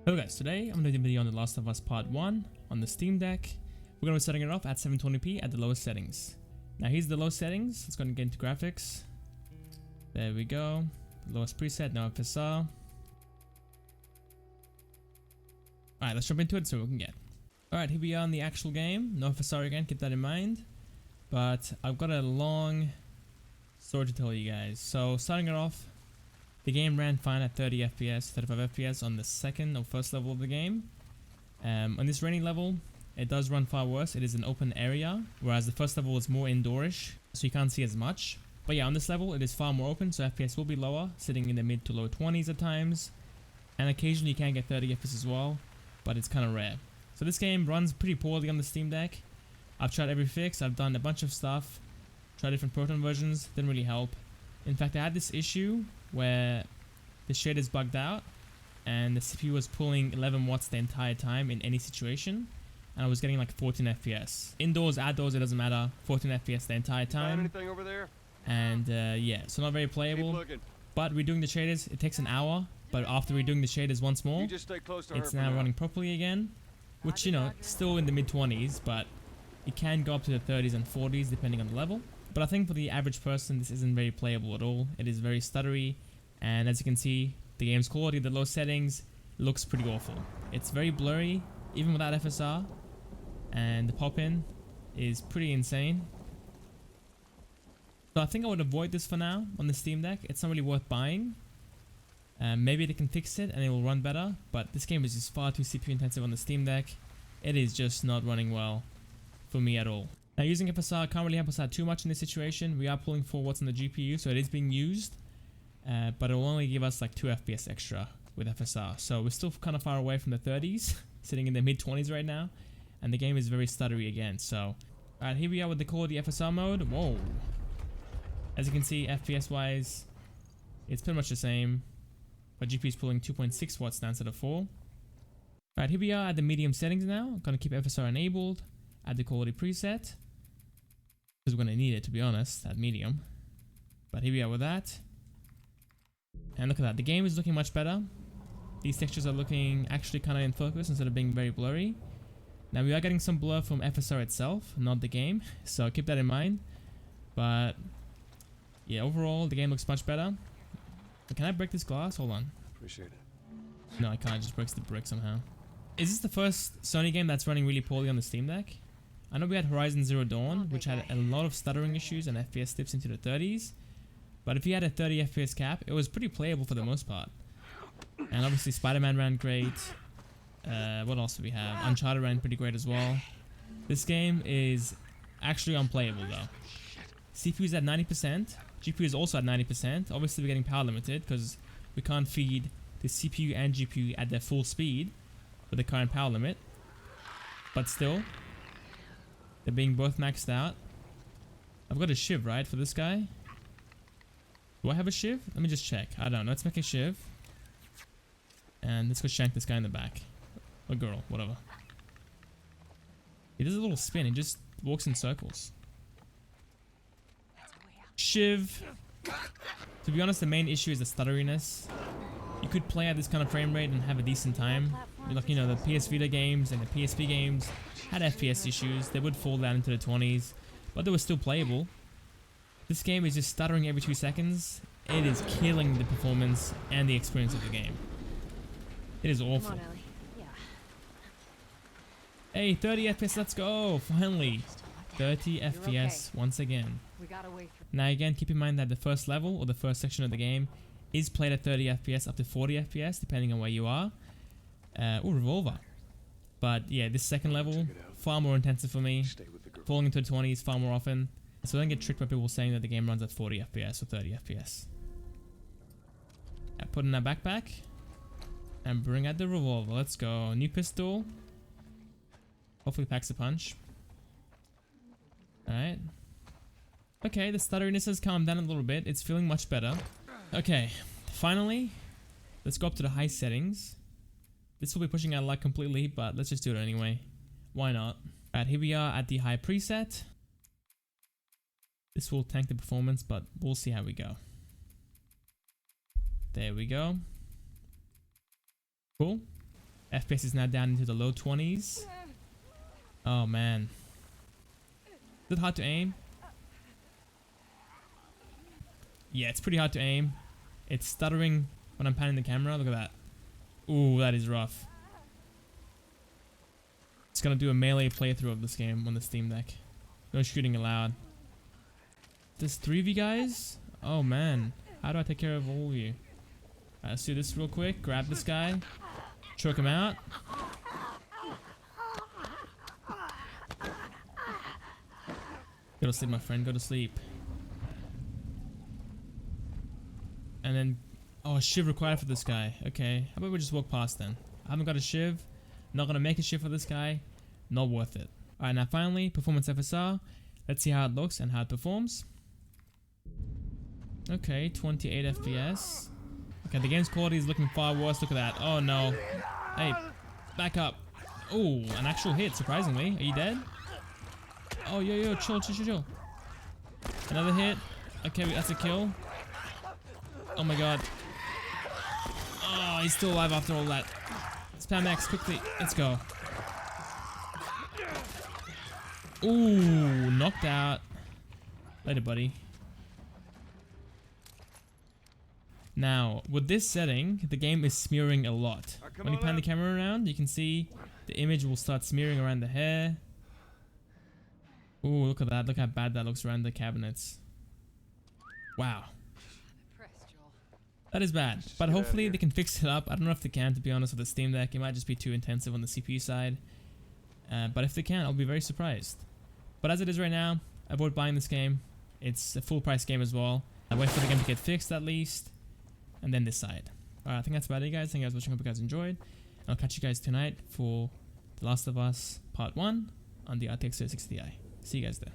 Hello guys, today I'm going to do a video on The Last of Us Part 1 on the Steam Deck. We're going to be setting it off at 720p at the lowest settings. Now here's the low settings. Let's go and get into graphics. There we go. Lowest preset, no FSR. Alright, let's jump into it so we can get. Alright, here we are in the actual game. No FSR again, keep that in mind. But I've got a long story to tell you guys. So starting it off, the game ran fine at 30 FPS, 35 FPS on the second or first level of the game. On this rainy level, it does run far worse. It is an open area, whereas the first level is more indoorish, so you can't see as much. But yeah, on this level, it is far more open, so FPS will be lower, sitting in the mid to low 20s at times. And occasionally you can get 30 FPS as well, but it's kind of rare. So this game runs pretty poorly on the Steam Deck. I've tried every fix, I've done a bunch of stuff, tried different Proton versions, didn't really help. In fact, I had this issue where the shaders bugged out and the CPU was pulling 11 watts the entire time in any situation, and I was getting like 14 FPS. Indoors, outdoors, it doesn't matter, 14 FPS the entire time. Anything over there? And yeah, so not very playable. But redoing the shaders, it takes an hour, but after redoing the shaders once more, you just stay close to it's her now running properly again, which, you know, still in the mid 20s, but it can go up to the 30s and 40s depending on the level. But I think for the average person, this isn't very playable at all. It is very stuttery, and as you can see, the game's quality, the low settings, looks pretty awful. It's very blurry, even without FSR, and the pop-in is pretty insane. So I think I would avoid this for now on the Steam Deck. It's not really worth buying. Maybe they can fix it and it will run better, but this game is just far too CPU intensive on the Steam Deck. It is just not running well for me at all. Now using FSR can't really help us out too much in this situation. We are pulling 4 watts on the GPU, so it is being used, but it will only give us like 2 FPS extra with FSR. So we're still kind of far away from the 30s, sitting in the mid 20s right now, and the game is very stuttery again. So alright, here we are with the quality FSR mode. Whoa. As you can see, FPS wise, it's pretty much the same, but GPU is pulling 2.6 watts now instead of 4. Alright, here we are at the medium settings now. I'm going to keep FSR enabled, add the quality preset, because we're going to need it, to be honest, at medium. But here we are with that. And look at that, the game is looking much better. These textures are looking actually kind of in focus instead of being very blurry. Now we are getting some blur from FSR itself, not the game, so keep that in mind. But yeah, overall the game looks much better. Can I break this glass? Hold on. Appreciate it. No, I can't, it just breaks the brick somehow. Is this the first Sony game that's running really poorly on the Steam Deck? I know we had Horizon Zero Dawn, which had a lot of stuttering issues and FPS dips into the 30s. But if you had a 30 FPS cap, it was pretty playable for the most part. And obviously Spider-Man ran great. What else do we have? Uncharted ran pretty great as well. This game is actually unplayable though. CPU is at 90%. GPU is also at 90%. Obviously we're getting power limited because we can't feed the CPU and GPU at their full speed with the current power limit. But still, they're being both maxed out. I've got a shiv, right, for this guy? Do I have a shiv? Let me just check. I don't know. Let's make a shiv. And let's go shank this guy in the back. Or girl, whatever. He does a little spin. He just walks in circles. Shiv. To be honest, the main issue is the stutteriness. You could play at this kind of frame rate and have a decent time. Like, you know, the PS Vita games and the PSP games had FPS issues. They would fall down into the 20s, but they were still playable. This game is just stuttering every 2 seconds. It is killing the performance and the experience of the game. It is awful. Come on, Ellie. Yeah. Hey, 30 FPS, let's go! Finally! 30 FPS once again. We gotta wait. Now again, keep in mind that the first level or the first section of the game is played at 30 FPS up to 40 FPS depending on where you are. Or Revolver. But yeah, this second level, far more intensive for me. Falling into the 20s far more often. So I don't get tricked by people saying that the game runs at 40 FPS or 30 FPS. Put in our backpack. And bring out the revolver. Let's go. New pistol. Hopefully packs a punch. Alright. Okay, the stutteriness has calmed down a little bit. It's feeling much better. Okay, finally, let's go up to the high settings. This will be pushing our luck completely, but let's just do it anyway. Why not? Alright, here we are at the high preset. This will tank the performance, but we'll see how we go. There we go. Cool. FPS is now down into the low 20s. Oh man. Is it hard to aim? Yeah, it's pretty hard to aim. It's stuttering when I'm panning the camera. Look at that. Ooh, that is rough. Just gonna do a melee playthrough of this game on the Steam Deck. No shooting allowed. There's 3 of you guys? Oh man. How do I take care of all of you? Alright, let's do this real quick. Grab this guy. Choke him out. Go to sleep, my friend. Go to sleep. And then... Oh, a shiv required for this guy. Okay. How about we just walk past then? I haven't got a shiv. Not gonna make a shiv for this guy. Not worth it. Alright, now finally, Performance FSR. Let's see how it looks and how it performs. Okay, 28 FPS. Okay, the game's quality is looking far worse. Look at that. Oh no. Hey, back up. Oh, an actual hit, surprisingly. Are you dead? Oh, yo, chill. Another hit. Okay, that's a kill. Oh my god. Oh, he's still alive after all that. Spam X, quickly. Let's go. Ooh, knocked out. Later, buddy. Now, with this setting, the game is smearing a lot. When you pan the camera around, you can see the image will start smearing around the hair. Ooh, look at that. Look how bad that looks around the cabinets. Wow. That is bad. But hopefully they can fix it up. I don't know if they can, to be honest, with the Steam Deck. It might just be too intensive on the CPU side. But if they can, I'll be very surprised. But as it is right now, avoid buying this game. It's a full price game as well. I wait for the game to get fixed at least. And then decide. Alright, I think that's about it, guys. Thank you guys for watching. Hope you guys enjoyed. I'll catch you guys tonight for The Last of Us Part 1 on the RTX 3060 Ti. See you guys there.